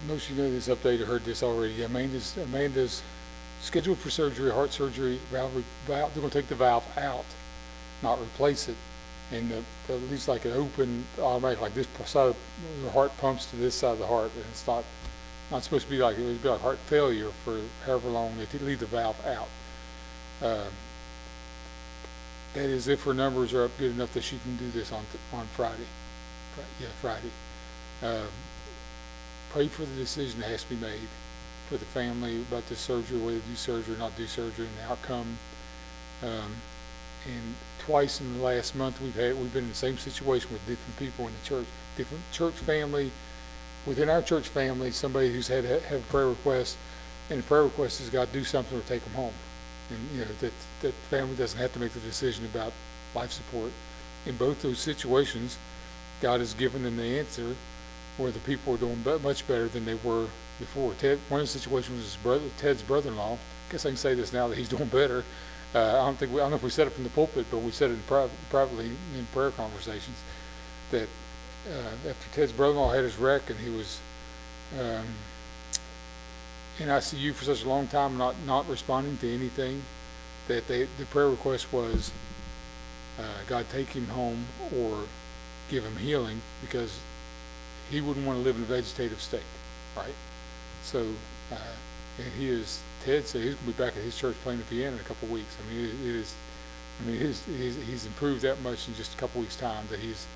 most of you know this update or heard this already. Amanda's scheduled for surgery, heart surgery. Valve. They're going to take the valve out, not replace it. And at least like an open automatic, like this side of the heart pumps to this side of the heart, and it's not supposed to be like, it would be like heart failure for however long they leave the valve out. That is, if her numbers are up good enough that she can do this on Friday. Friday. Pray for the decision that has to be made for the family about the surgery, whether to do surgery or not do surgery, and the outcome. And twice in the last month we've been in the same situation with different people in the church, different church family. Within our church family, somebody who's had a prayer request, and the prayer request is God do something or take them home. And that family doesn't have to make the decision about life support. In both those situations, God has given them the answer, where the people are doing much better than they were before. One of the situations was Ted's brother-in-law. I guess I can say this now that he's doing better. I don't know if we said it from the pulpit, but we said it privately in prayer conversations that after Ted's brother-in-law had his wreck and he was in ICU for such a long time, not responding to anything, that the prayer request was God take him home or give him healing, because he wouldn't want to live in a vegetative state, right? So, and Ted said he's going to be back at his church playing the piano in a couple of weeks. He's improved that much in just a couple of weeks' time that he's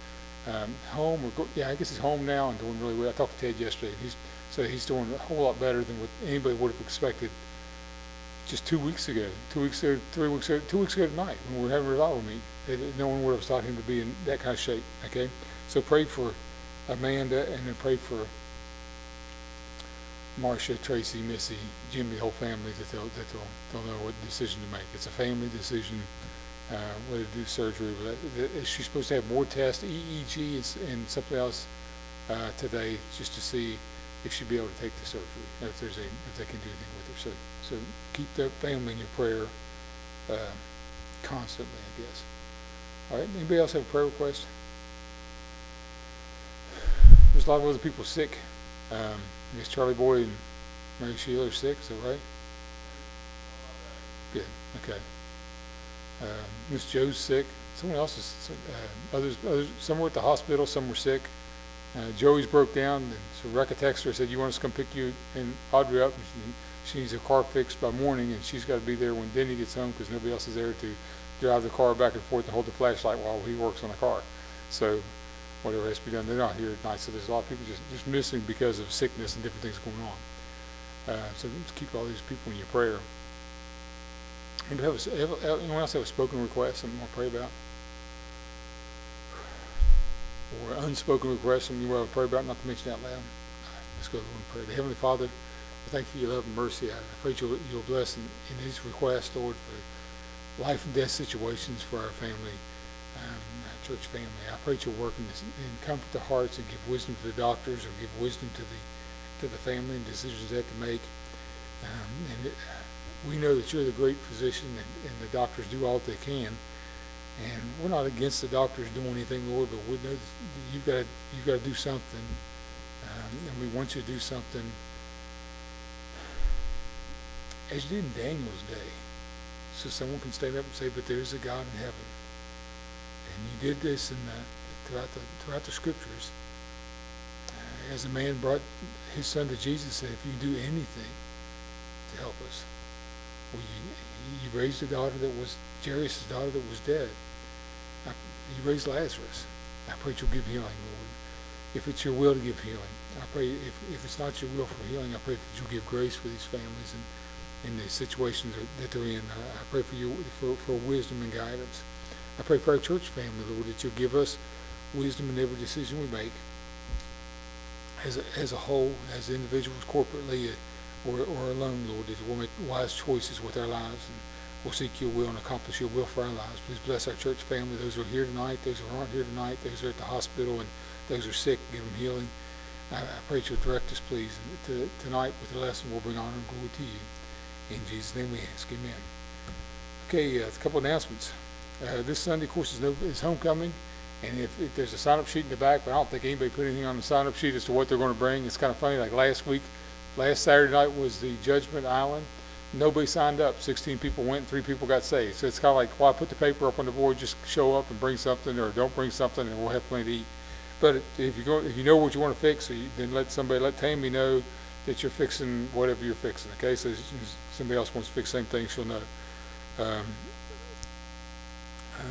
home. I guess he's home now and doing really well. I talked to Ted yesterday, and he's doing a whole lot better than what anybody would have expected just 2 weeks ago, 2 weeks ago, 3 weeks ago, 2 weeks ago tonight when we were having a revival meeting. No one would have thought him to be in that kind of shape. Okay, so pray for Amanda, and then pray for Marcia, Tracy, Missy, Jimmy, the whole family, that they'll know what decision to make. It's a family decision whether to do surgery. But she's supposed to have more tests, EEG and something else today, just to see if she'll be able to take the surgery, if they can do anything with her. So keep that family in your prayer constantly, I guess. All right. Anybody else have a prayer request? There's a lot of other people sick. I guess Charlie Boy and Mary Sheila are sick. Is that right? Good. Okay. Miss Joe's sick. Someone else is. Others. Some were at the hospital. Some were sick. Joey's broke down, and so Rebecca texted her, said, "You want us to come pick you and Audrey up? And she needs her car fixed by morning, and she's got to be there when Denny gets home because nobody else is there to drive the car back and forth and hold the flashlight while he works on the car." So whatever has to be done, they're not here at night. So there's a lot of people just missing because of sickness and different things going on. So just keep all these people in your prayer. And anyone else have a spoken request, something you want to pray about? Or unspoken request, something you want to pray about, not to mention out loud? All right, let's go to the Lord and pray. Heavenly Father, I thank you for your love and mercy. I pray you'll bless in these requests, Lord, for life and death situations for our family, our church family. I pray you'll work and comfort the hearts and give wisdom to the doctors, or give wisdom to the family and decisions they have to make. We know that you're the great physician, and the doctors do all that they can. And we're not against the doctors doing anything, Lord, but we know that you've got to do something, and we want you to do something as you did in Daniel's day, so someone can stand up and say, "But there's a God in heaven." And you did this throughout the scriptures. As a man brought his son to Jesus, said, "If you do anything to help us," well, you raised a daughter that was Jairus' daughter that was dead. You raised Lazarus. I pray you'll give healing, Lord. If it's your will to give healing, I pray if it's not your will for healing, I pray that you'll give grace for these families and the situations that they're in. I pray for you for wisdom and guidance. I pray for our church family, Lord, that you'll give us wisdom in every decision we make as a whole, as individuals, corporately, or alone, Lord, that we'll make wise choices with our lives, and we'll seek your will and accomplish your will for our lives. Please bless our church family, those who are here tonight, those who aren't here tonight, those who are at the hospital, and those who are sick, give them healing. I pray that you'll direct us, please. Tonight with the lesson, we'll bring honor and glory to you. In Jesus' name we ask, amen. Okay, a couple announcements. This Sunday, of course, is homecoming, And if there's a sign-up sheet in the back, but I don't think anybody put anything on the sign-up sheet as to what they're going to bring. It's kind of funny, like last Saturday night was the Judgment Island. Nobody signed up. 16 people went, 3 people got saved. So it's kind of like, why put the paper up on the board? Just show up and bring something, or don't bring something, and we'll have plenty to eat. But if you know what you want to fix, then let Tammy know that you're fixing whatever you're fixing. Okay, so somebody else wants to fix the same thing, she'll know.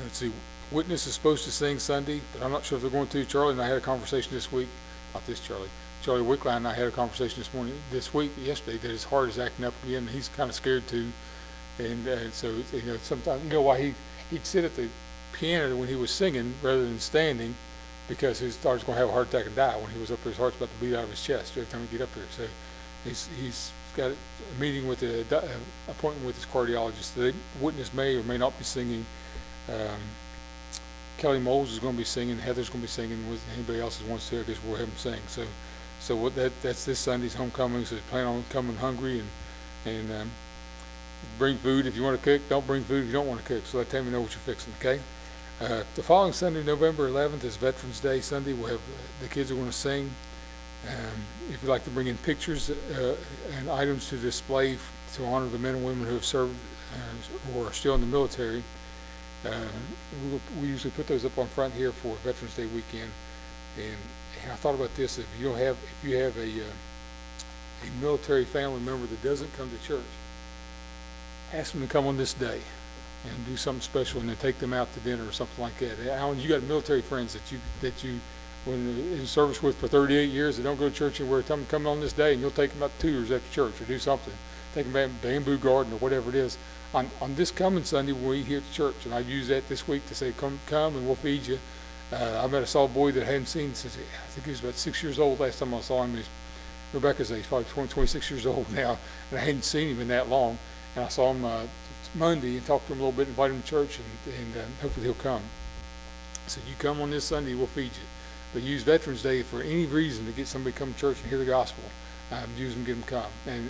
Let's see. Witness is supposed to sing Sunday, but I'm not sure if they're going to. Charlie and I had a conversation this week. Not this Charlie. Charlie Wickline and I had a conversation yesterday, that his heart is acting up again. He's kind of scared too, and so sometimes why he'd sit at the piano when he was singing rather than standing, because his thought was going to have a heart attack and die when he was up there. His heart's about to beat out of his chest every time he get up there. So he's got a meeting with appointment with his cardiologist. The witness may or may not be singing. Kelly Moles is going to be singing. Heather's going to be singing. With anybody else that wants to, I guess we'll have them sing. So that's this Sunday's homecoming. So plan on coming hungry and bring food if you want to cook. Don't bring food if you don't want to cook. So let Tammy know what you're fixing. Okay. The following Sunday, November 11th, is Veterans Day Sunday. We'll have the kids are going to sing. If you'd like to bring in pictures and items to display to honor the men and women who have served or are still in the military. We usually put those up on front here for Veterans Day weekend. And I thought about this: if you have a military family member that doesn't come to church, ask them to come on this day and do something special, and then take them out to dinner or something like that. Alan, you got military friends that you when in service with for 38 years that don't go to church anywhere. Tell them to come on this day, and you'll take them out to tours after church or do something. Take them back to Bamboo Garden or whatever it is. On this coming Sunday, we'll eat here at the church, and I use that this week to say, come and we'll feed you. I saw a boy that I hadn't seen since, I think he was about 6 years old last time I saw him. He's Rebecca's age, he's probably 26 years old now, and I hadn't seen him in that long. And I saw him Monday and talked to him a little bit, invited him to church, and hopefully he'll come. I said, you come on this Sunday, we'll feed you. But use Veterans Day for any reason to get somebody to come to church and hear the gospel. Use them, get them to come. And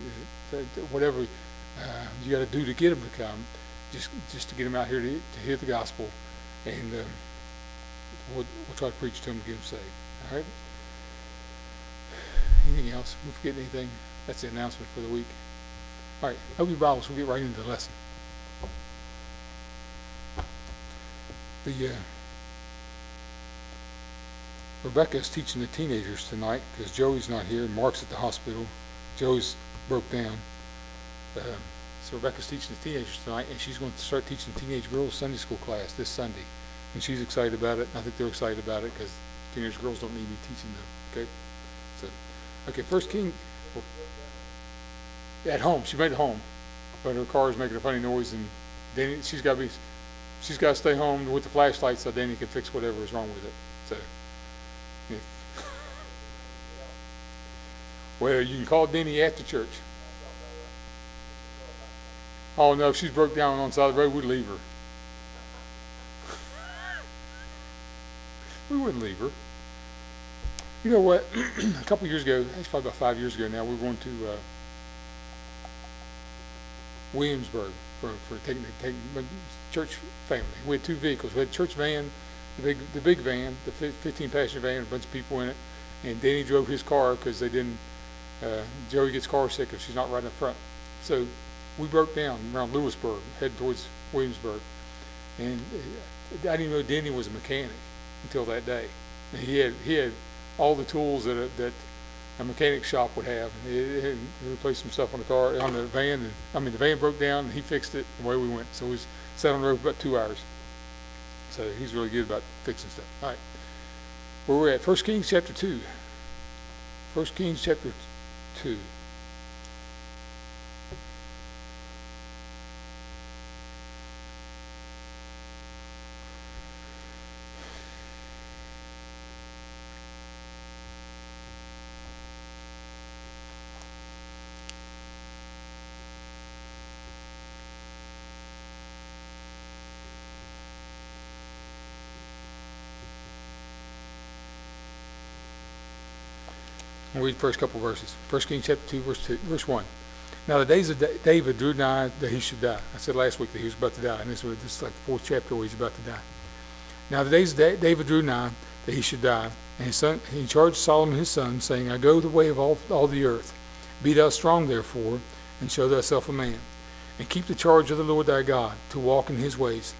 whatever you got to do to get them to come, just to get them out here to hear the gospel, and we'll try to preach to them to get them saved. All right. Anything else? We forget anything? That's the announcement for the week. All right. Open your Bibles. We'll get right into the lesson. Rebecca is teaching the teenagers tonight because Joey's not here and Mark's at the hospital. Joey's broke down. So Rebecca's teaching the teenagers tonight, and she's going to start teaching teenage girls Sunday school class this Sunday. And she's excited about it, and I think they're excited about it because teenage girls don't need me teaching them. Okay? So, okay, First King, at home. She made it home, but her car is making a funny noise, and Danny, she's got to stay home with the flashlight so Danny can fix whatever is wrong with it. So, yeah. Well, you can call Danny after church. Oh no, if she's broke down on the side of the road, we'd leave her. We wouldn't leave her. You know what? A couple years ago, it's probably about 5 years ago now, we were going to Williamsburg for taking church family. We had 2 vehicles. We had a church van, the big van, the 15-passenger van, a bunch of people in it, and Danny drove his car because they didn't. Joey gets car sick if she's not right up front. So we broke down around Lewisburg, heading towards Williamsburg, and I didn't know Danny was a mechanic until that day. And he had all the tools that a mechanic shop would have. He replaced some stuff on the van, and the van broke down, and he fixed it. And away we went. So we sat on the road for about 2 hours. So he's really good about fixing stuff. All right, where we're at, 1 Kings chapter 2. 1 Kings chapter 2. We'll read the first couple verses. 1 Kings chapter 2, verse 1. Now the days of David drew nigh that he should die. I said last week that he was about to die, and this is like the 4th chapter where he's about to die. Now the days that David drew nigh that he should die, and he charged Solomon his son, saying, I go the way of all the earth. Be thou strong therefore, and show thyself a man, and keep the charge of the Lord thy God, to walk in his ways,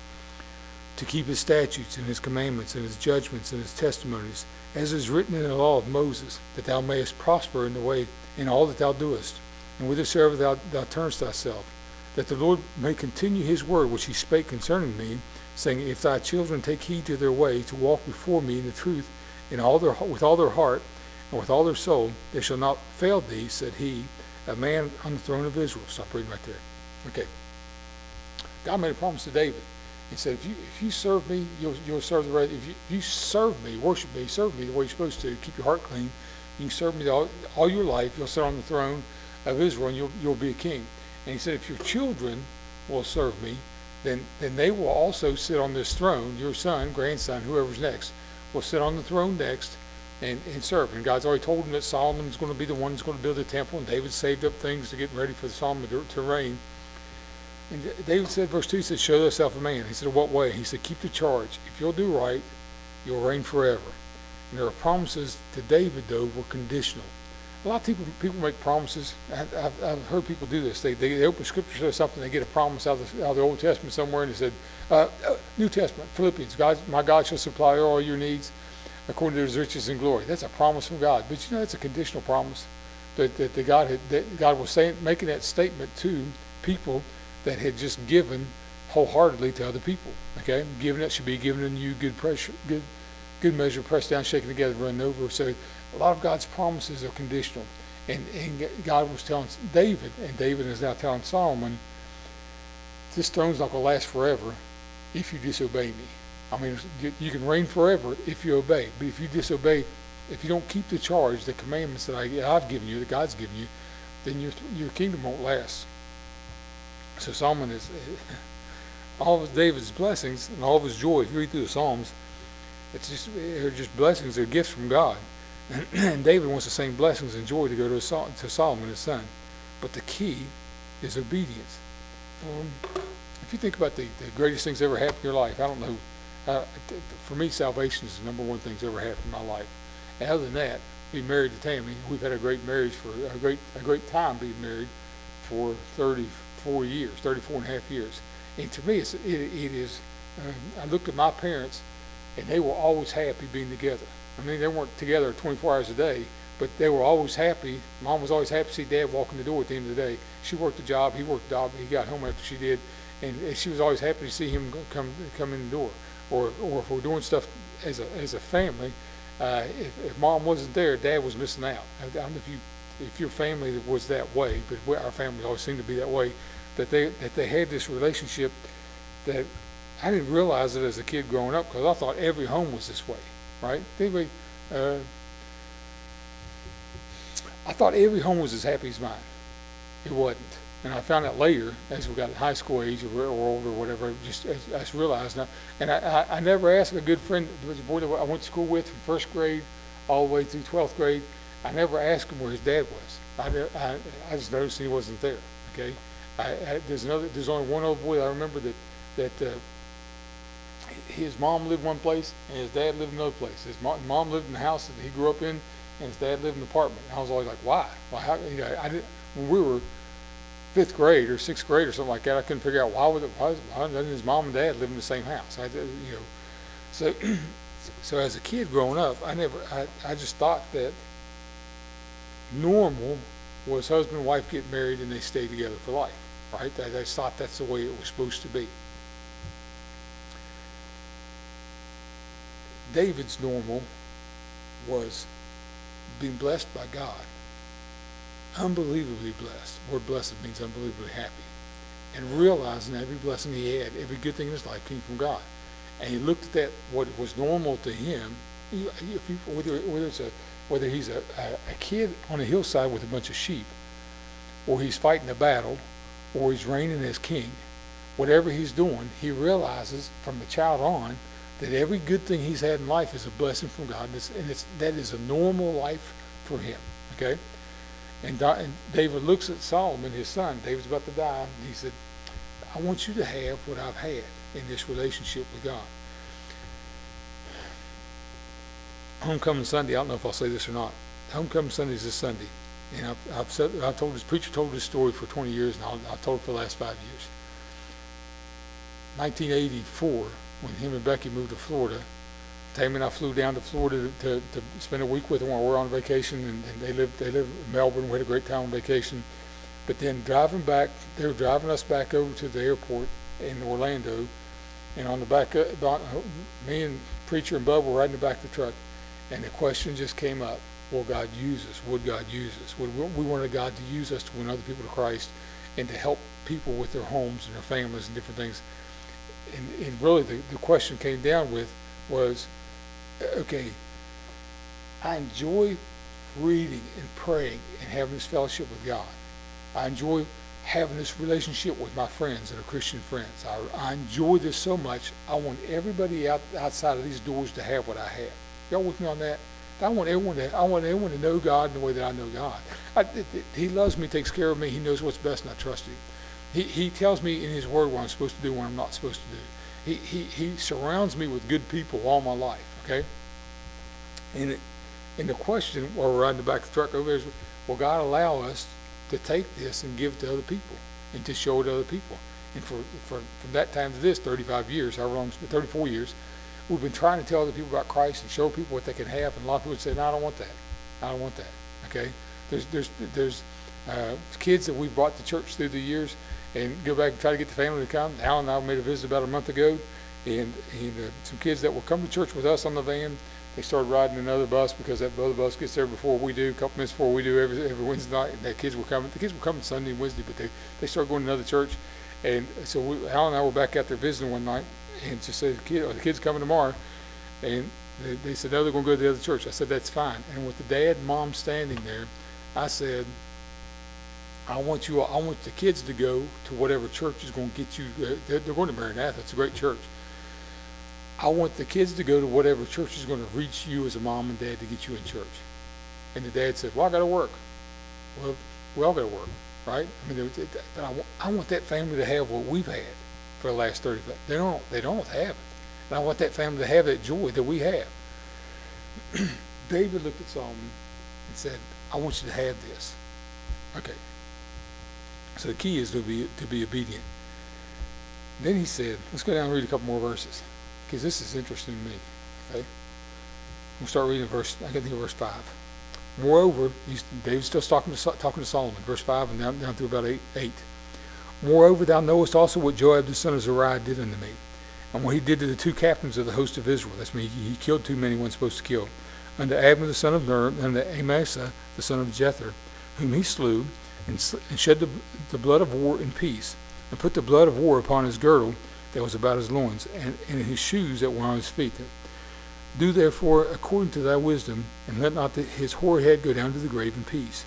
to keep his statutes and his commandments and his judgments and his testimonies, as is written in the law of Moses, that thou mayest prosper in the way in all that thou doest, and whithersoever thou turnest thyself, that the Lord may continue his word which he spake concerning me, saying, If thy children take heed to their way, to walk before me in the truth, with all their heart, and with all their soul, they shall not fail thee, said he, a man on the throne of Israel. Stop reading right there. Okay. God made a promise to David. He said, if you serve me, you'll serve the right. If you serve me, worship me, serve me the way you're supposed to, keep your heart clean, you can serve me all your life. You'll sit on the throne of Israel, and you'll be a king. And he said, if your children will serve me, then they will also sit on this throne. Your son, grandson, whoever's next, will sit on the throne next and serve. And God's already told him that Solomon's going to be the one that's going to build the temple, and David saved up things to get ready for Solomon to reign. And David said, verse 2, he said, show thyself a man. He said, what way? He said, keep the charge. If you'll do right, you'll reign forever. And there are promises to David, though, were conditional. A lot of people make promises. I've heard people do this. They open Scripture or something, they get a promise out of the Old Testament somewhere, and they said, New Testament, Philippians, my God shall supply all your needs according to his riches and glory. That's a promise from God. But you know, that's a conditional promise that God was making that statement to people that had just given wholeheartedly to other people. Okay, giving that should be given in you, good measure, pressed down, shaken together, running over. So a lot of God's promises are conditional, and God was telling David, and David is now telling Solomon, this throne's not going to last forever if you disobey me. I mean, you can reign forever if you obey, but if you disobey, if you don't keep the charge, the commandments that I've given you, that God's given you, then your kingdom won't last. So Solomon is all of David's blessings and all of his joy. If you read through the Psalms, they're just blessings, they're gifts from God. And David wants the same blessings and joy to go to Solomon, his son. But the key is obedience. If you think about the greatest things that ever happened in your life, I don't know. For me, salvation is the number one thing that's ever happened in my life. And other than that, being married to Tammy, we've had a great marriage for a great time being married for 34 and a half years. And to me, it is. I looked at my parents, and they were always happy being together. I mean, they weren't together 24 hours a day, but they were always happy. Mom was always happy to see Dad walk in the door at the end of the day. She worked a job, he worked a job, he got home after she did, and she was always happy to see him come in the door. Or if we're doing stuff as a family, if Mom wasn't there, Dad was missing out. I don't know if your family was that way, but our family always seemed to be that way. That they had this relationship that I didn't realize it as a kid growing up, because I thought every home was this way, right? Anyway, I thought every home was as happy as mine. It wasn't. And I found out later, as we got in high school age or older or whatever, just I just realized now. And I never asked a good friend, there was a boy that I went to school with from first grade all the way through 12th grade. I never asked him where his dad was. I just noticed he wasn't there. Okay. There's only one other boy that I remember that his mom lived one place and his dad lived in another place. His mom lived in the house that he grew up in, and his dad lived in an apartment. And I was always like, why? Well, when we were 5th grade or 6th grade or something like that, I couldn't figure out why doesn't his mom and dad live in the same house? So as a kid growing up, I just thought that normal was husband and wife get married and they stay together for life, right? I just thought that's the way it was supposed to be. David's normal was being blessed by God. Unbelievably blessed. The word blessed means unbelievably happy. And realizing every blessing he had, every good thing in his life came from God. And he looked at that, what was normal to him, whether he's a kid on a hillside with a bunch of sheep, or he's fighting a battle, or he's reigning as king, whatever he's doing, he realizes from the child on that every good thing he's had in life is a blessing from God, and that is a normal life for him. Okay? And David looks at Solomon, his son. David's about to die, and he said, I want you to have what I've had in this relationship with God. Homecoming Sunday, I don't know if I'll say this or not. Homecoming Sunday is this Sunday. And this preacher told this story for 20 years, and I've told it for the last 5 years. 1984, when him and Becky moved to Florida, Tammy and I flew down to Florida to spend a week with them while we were on vacation, and they live in Melbourne. We had a great time on vacation. But then driving back, they were driving us back over to the airport in Orlando, and on the back, me and Preacher and Bub were right in the back of the truck, and the question just came up: will God use us? Would God use us? We wanted God to use us to win other people to Christ and to help people with their homes and their families and different things. And really the question came down with was, okay, I enjoy reading and praying and having this fellowship with God. I enjoy having this relationship with my friends that are Christian friends. I enjoy this so much. I want everybody outside of these doors to have what I have. Y'all with me on that? I want everyone to know God in the way that I know God. He loves me, takes care of me. He knows what's best, and I trust him. He tells me in his word what I'm supposed to do, what I'm not supposed to do. He surrounds me with good people all my life. Okay. And the question while we're riding the back of the truck over there is, will God allow us to take this and give it to other people and to show it to other people? And from that time to this, 35 years, however long, 34 years, we've been trying to tell other people about Christ and show people what they can have, and a lot of people say, no, I don't want that. I don't want that. Okay? There's kids that we've brought to church through the years, and go back and try to get the family to come. Alan and I made a visit about a month ago, and some kids that will come to church with us on the van, they started riding another bus because that other bus gets there before we do, a couple minutes before we do every Wednesday night. And the kids were coming Sunday and Wednesday, but they started going to another church. And so Alan and I were back out there visiting one night, and just said, the kids coming tomorrow, and they said, no, they're going to go to the other church. I said, that's fine. And with the dad and mom standing there, I said, I want the kids to go to whatever church is going to get you. They're going to Maranatha. It's a great church. I want the kids to go to whatever church is going to reach you as a mom and dad to get you in church. And the dad said, well, I got to work. Well, we all got to work, right? I mean, but I want that family to have what we've had for the last 35. They don't have it. And I want that family to have that joy that we have. David looked at Solomon and said, I want you to have this. Okay. So the key is to be obedient. Then he said, let's go down and read a couple more verses, because this is interesting to me. Okay? We'll start reading verse 5. Moreover, David's still talking to Solomon, verse 5 and down through about 8. Moreover, thou knowest also what Joab the son of Zeruiah did unto me, and what he did to the two captains of the host of Israel. That's me. He killed too many he wasn't supposed to kill. Unto Abner the son of Ner, and unto Amasa the son of Jether, whom he slew, and shed the blood of war in peace, and put the blood of war upon his girdle that was about his loins, and in his shoes that were on his feet. Do therefore according to thy wisdom, and let not his hoary head go down to the grave in peace.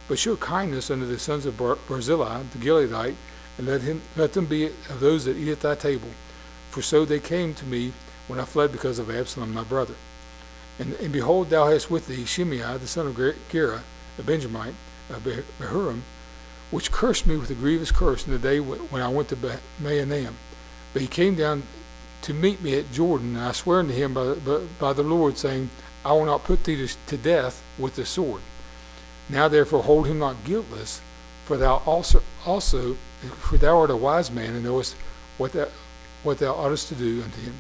But show kindness unto the sons of Barzillai the Gileadite, and let them be of those that eat at thy table. For so they came to me when I fled because of Absalom my brother. And behold, thou hast with thee Shimei the son of Gera, a Benjamite, of Behurim, which cursed me with a grievous curse in the day when I went to Mahanaim. But he came down to meet me at Jordan, and I swear unto him by the Lord, saying, I will not put thee to death with the sword. Now therefore hold him not guiltless, for thou art a wise man, and knowest what thou oughtest to do unto him.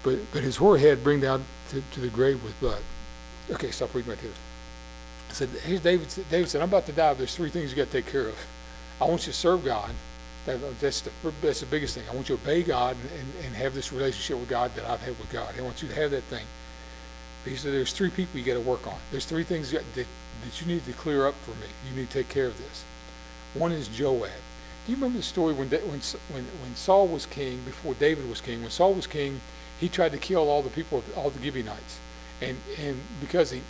But his hoary head bring down to the grave with blood. Okay, stop reading right here. I said, here's David said, I'm about to die, but there's 3 things you got to take care of. I want you to serve God. That's the biggest thing. I want you to obey God and have this relationship with God that I've had with God. I want you to have that thing. But he said, there's 3 people you got to work on. There's 3 things that you need to clear up for me. You need to take care of this. One is Joab. Do you remember the story when Saul was king, before David was king? When Saul was king, he tried to kill all the people, all the Gibeonites, and because he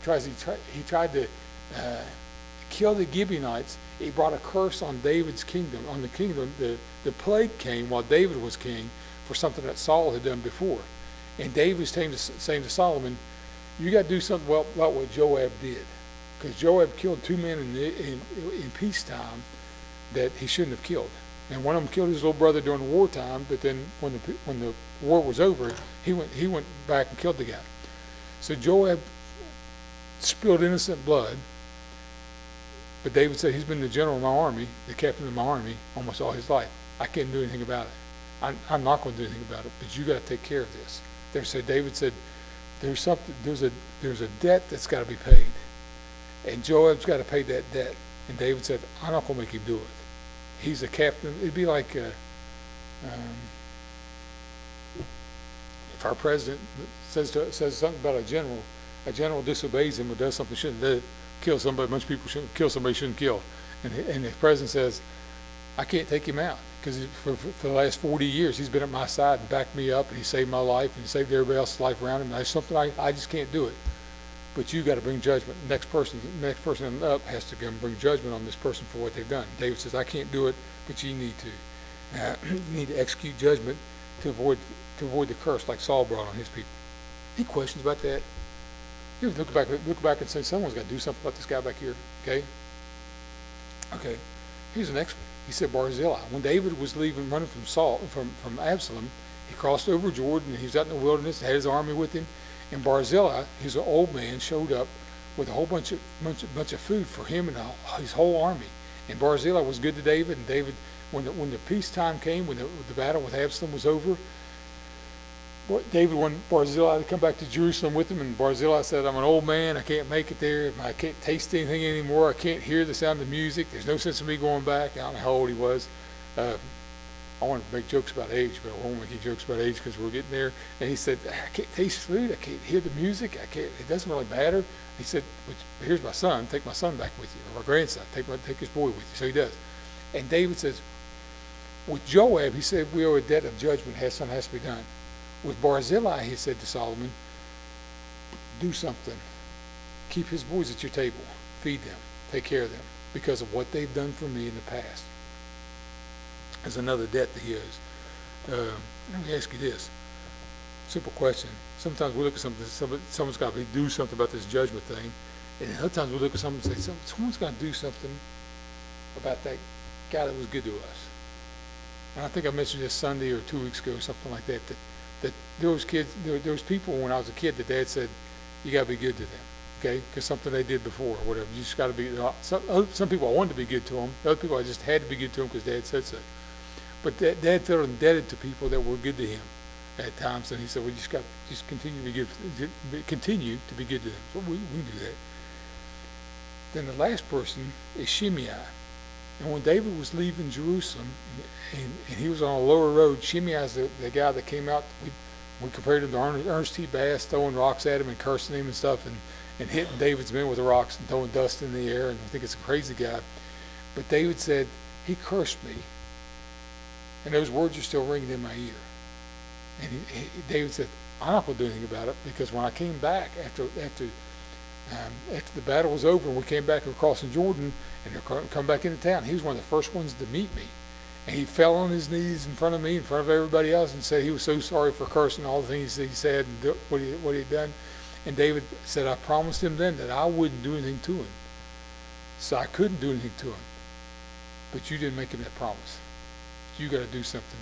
tried to kill the Gibeonites, he brought a curse on David's kingdom. On the kingdom, the plague came while David was king for something that Saul had done before. And David was saying to Solomon, you got to do something about what Joab did, because Joab killed 2 men in peacetime that he shouldn't have killed. And one of them killed his little brother during wartime, but then when the war was over, he went back and killed the guy. So Joab spilled innocent blood, but David said he's been the general of my army, the captain of my army, almost all his life. I can't do anything about it. I'm not going to do anything about it, but you got to take care of this. So David said, there's a debt that's got to be paid, and Joab's got to pay that debt. And David said, I'm not going to make him do it. He's a captain. It'd be like if our president says something about a general disobeys him or does something he shouldn't do, kill somebody. A bunch of people shouldn't kill somebody shouldn't kill, and the president says, I can't take him out because for the last 40 years he's been at my side and backed me up, and he saved my life and he saved everybody else's life around him. And that's something I just can't do it. But you got to bring judgment. The next person up has to come bring judgment on this person for what they've done. David says, I can't do it, but you need to. You need to execute judgment to avoid the curse like Saul brought on his people. Any questions about that? You look back and say, someone's got to do something about this guy back here. Okay. Okay. Here's the next one. He said Barzillai. When David was leaving, running from Absalom, he crossed over Jordan, and he was out in the wilderness, had his army with him. And Barzillai, he's an old man, showed up with a whole bunch of food for him and his whole army. And Barzillai was good to David. And David, when the peacetime came, when the battle with Absalom was over, David wanted Barzillai to come back to Jerusalem with him. And Barzillai said, I'm an old man. I can't make it there. I can't taste anything anymore. I can't hear the sound of music. There's no sense in me going back. I don't know how old he was. I wanted to make jokes about age, but I won't make any jokes about age because we're getting there. And he said, I can't taste food. I can't hear the music. It doesn't really matter. He said, here's my son. Take my son back with you, or my grandson. Take his boy with you. So he does. And David says, with Joab, he said, we owe a debt of judgment. Something has to be done. With Barzillai, he said to Solomon, do something. Keep his boys at your table. Feed them. Take care of them because of what they've done for me in the past. There's another debt that he owes. Let me ask you this. Simple question. Sometimes we look at something, someone's got to do something about this judgment thing. And other times we look at someone and say, someone's got to do something about that guy that was good to us. And I think I mentioned this Sunday or 2 weeks ago or something like that, that there was people when I was a kid that Dad said, you got to be good to them. Okay, because something they did before or whatever. You just got to be. Some people I wanted to be good to them. Other people I just had to be good to them because Dad said so. But Dad felt indebted to people that were good to him at times, and he said, "We just continue to be good, continue to be good to them." So we can do that. Then the last person is Shimei, and when David was leaving Jerusalem, and he was on a lower road, Shimei is the guy that came out. We compared him to Ernest T. Bass, throwing rocks at him and cursing him and stuff, and hitting David's men with the rocks and throwing dust in the air, and I think it's a crazy guy. But David said, he cursed me. And those words are still ringing in my ear. And David said, I'm not going to do anything about it, because when I came back after the battle was over and we came back across Jordan and they're come back into town, he was one of the first ones to meet me. And he fell on his knees in front of me, in front of everybody else, and said he was so sorry for cursing all the things he said and what he had done. And David said, I promised him then that I wouldn't do anything to him. So I couldn't do anything to him. But you didn't make him that promise. You got to do something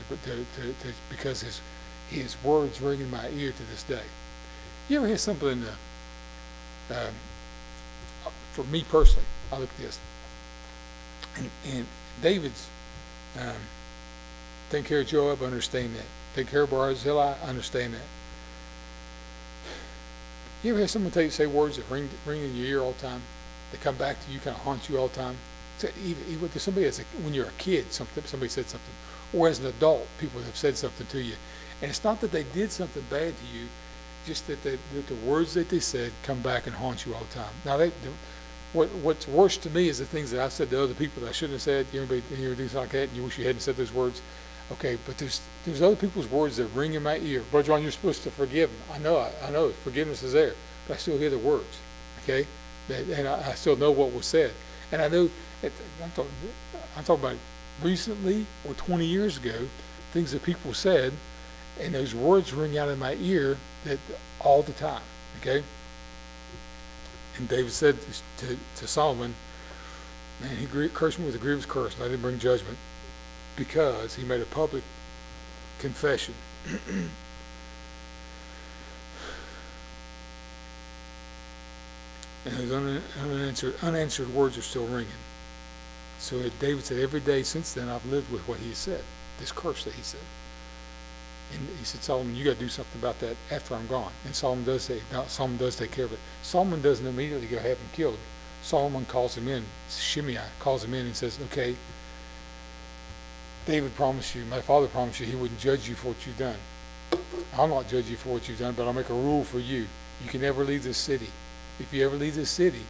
because his words ring in my ear to this day. You ever hear something, for me personally, I look at this. And David's taking care of Joab, I understand that. Taking care of Barzillai, I understand that. You ever hear someone say words that ring in your ear all the time? They come back to you, kind of haunt you all the time. So even to somebody when you're a kid, somebody said something, or as an adult, people have said something to you, and it's not that they did something bad to you, just that the words that they said come back and haunt you all the time. Now, what's worse to me is the things that I've said to other people that I shouldn't have said. You ever do something like that, and you wish you hadn't said those words? Okay, but there's other people's words that ring in my ear. Brother John, you're supposed to forgive them. I know, forgiveness is there, but I still hear the words, okay? And I still know what was said. And I know, I'm talking about recently or 20 years ago, things that people said, and those words ring out in my ear all the time, okay? And David said to Solomon, man, he cursed me with a grievous curse, and I didn't bring judgment, because he made a public confession. and those unanswered words are still ringing. So David said, every day since then I've lived with what he said, this curse that he said. And he said, Solomon, you got to do something about that after I'm gone. And Solomon does take care of it. Solomon doesn't immediately go have him killed. Solomon calls him in. Shimei calls him in and says, okay, David promised you, my father promised you he wouldn't judge you for what you've done. I'll not judge you for what you've done, but I'll make a rule for you. You can never leave this city. If you ever leave this city,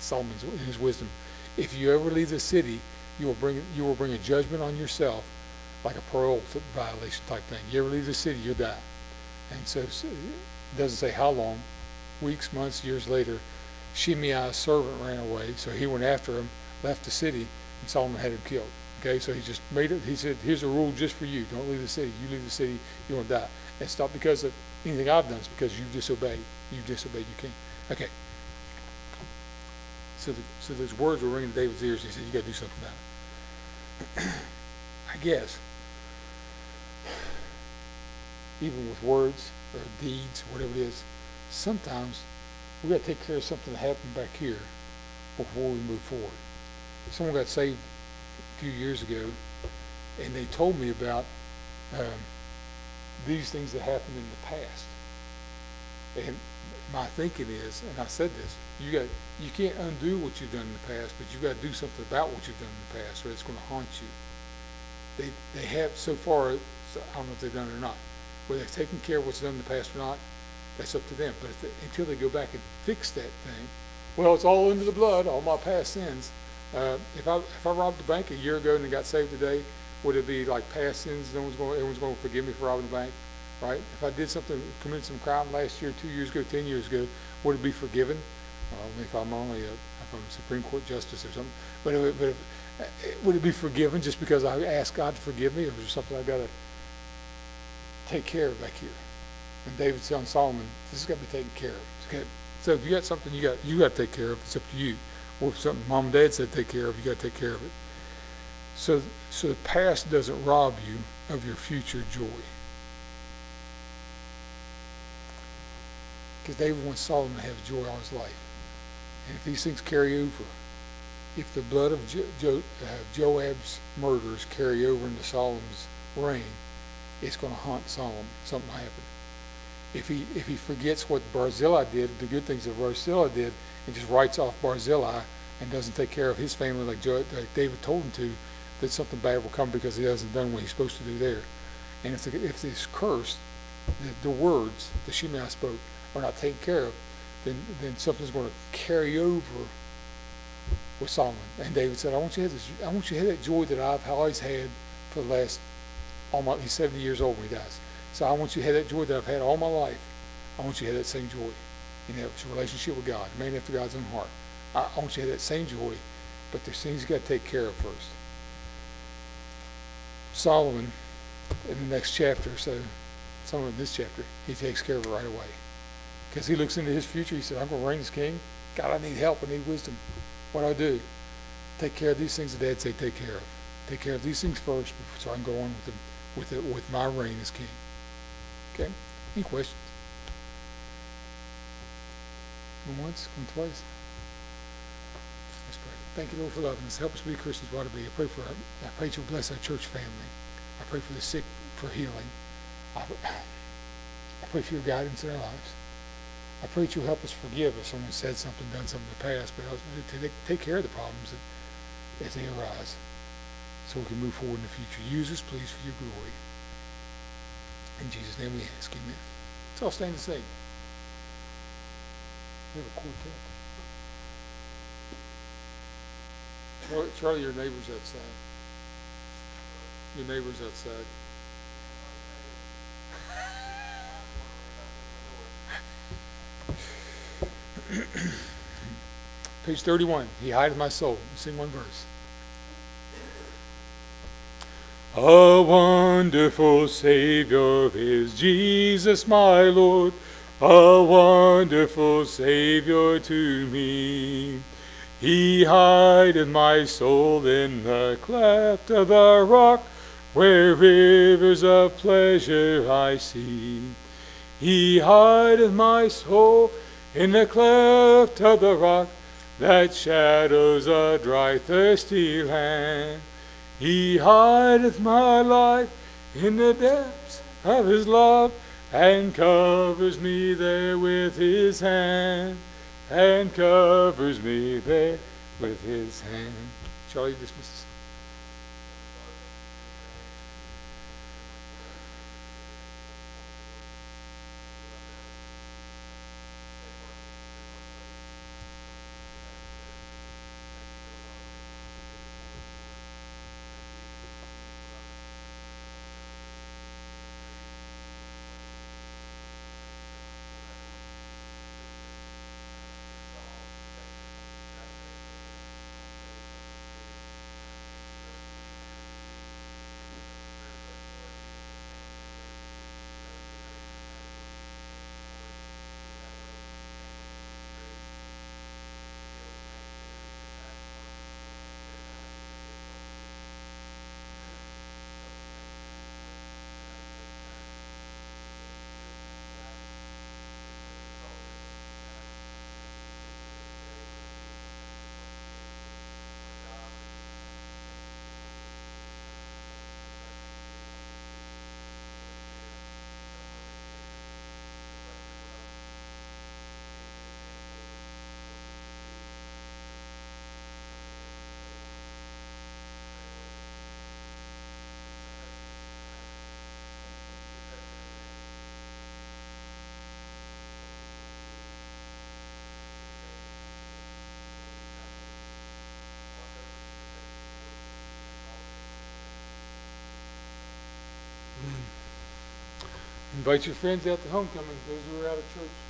Solomon's in his wisdom, if you ever leave this city, you will bring a judgment on yourself, like a parole violation type thing. You ever leave the city, you'll die. And so it doesn't say how long, weeks, months, years later, Shimei's servant ran away, so he went after him, left the city, and Solomon had him killed. Okay, so he just made it, he said, here's a rule just for you. Don't leave the city. You leave the city, you're going to die. And it's not because of anything I've done, it's because you've disobeyed. You've disobeyed your king. Okay. So those words were ringing in David's ears. He said, you got to do something about it. I guess, even with words or deeds, whatever it is, sometimes we got to take care of something that happened back here before we move forward. Someone got saved a few years ago, and they told me about these things that happened in the past. And my thinking is, and I said this, you can't undo what you've done in the past, but you got to do something about what you've done in the past, or it's going to haunt you. They have so far. So I don't know if they've done it or not. Whether they've taken care of what's done in the past or not, that's up to them. But until they go back and fix that thing, well, it's all under the blood, all my past sins. If I robbed the bank a year ago and then got saved today, would it be like past sins? Everyone's going to forgive me for robbing the bank, right? If I did something, committed some crime last year, 2 years ago, 10 years ago, would it be forgiven? If I'm a Supreme Court justice or something, but would it be forgiven just because I asked God to forgive me, or is there something I've got to take care of back here? And David's telling Solomon, this has got to be taken care of. Okay. So if you got something you got to take care of, it's up to you. Or if something mom and dad said take care of, you got to take care of it. So the past doesn't rob you of your future joy. Because David wants Solomon to have joy all his life. And if these things carry over, if the blood of Joab's murders carry over into Solomon's reign, it's going to haunt Solomon. Something will happen. If he forgets what Barzillai did, the good things that Barzillai did, and just writes off Barzillai and doesn't take care of his family like David told him to, that something bad will come because he hasn't done what he's supposed to do there. And if this curse, the words that Shimei spoke, are not taken care of, then something's going to carry over with Solomon. And David said, I want you to have that joy that I've always had for the last, he's 70 years old when he dies. So I want you to have that joy that I've had all my life. I want you to have that same joy. It's a relationship with God, a man after God's own heart. I want you to have that same joy, but there's things you got to take care of first. Solomon, in the next chapter, Solomon in this chapter, he takes care of it right away. Because he looks into his future, he said, I'm going to reign as king. God, I need help, I need wisdom. What do I do? Take care of these things that Dad said take care of. Take care of these things first so I can go on with my reign as king. Okay? Any questions? Going once? Going twice? Let's pray. Thank you, Lord, for loving us. Help us be Christians we ought to be. I pray that you'll bless our church family. I pray for the sick for healing. I pray for your guidance in our lives. I pray that you'll help us forgive if someone said something, done something in the past, but to take care of the problems as they arise so we can move forward in the future. Use us, please, for your glory. In Jesus' name we ask, amen. Let's all stand and sing. We have a quartet. Charlie, your neighbor's outside. Your neighbor's outside. Page 31. He hideth my soul. Sing one verse. A wonderful Savior is Jesus my Lord, a wonderful Savior to me. He hideth my soul in the cleft of the rock, where rivers of pleasure I see. He hideth my soul in the cleft of the rock that shadows a dry, thirsty land. He hideth my life in the depths of his love, and covers me there with his hand, and covers me there with his hand. Shall you dismiss us? Invite your friends out to homecoming, those who are out of church.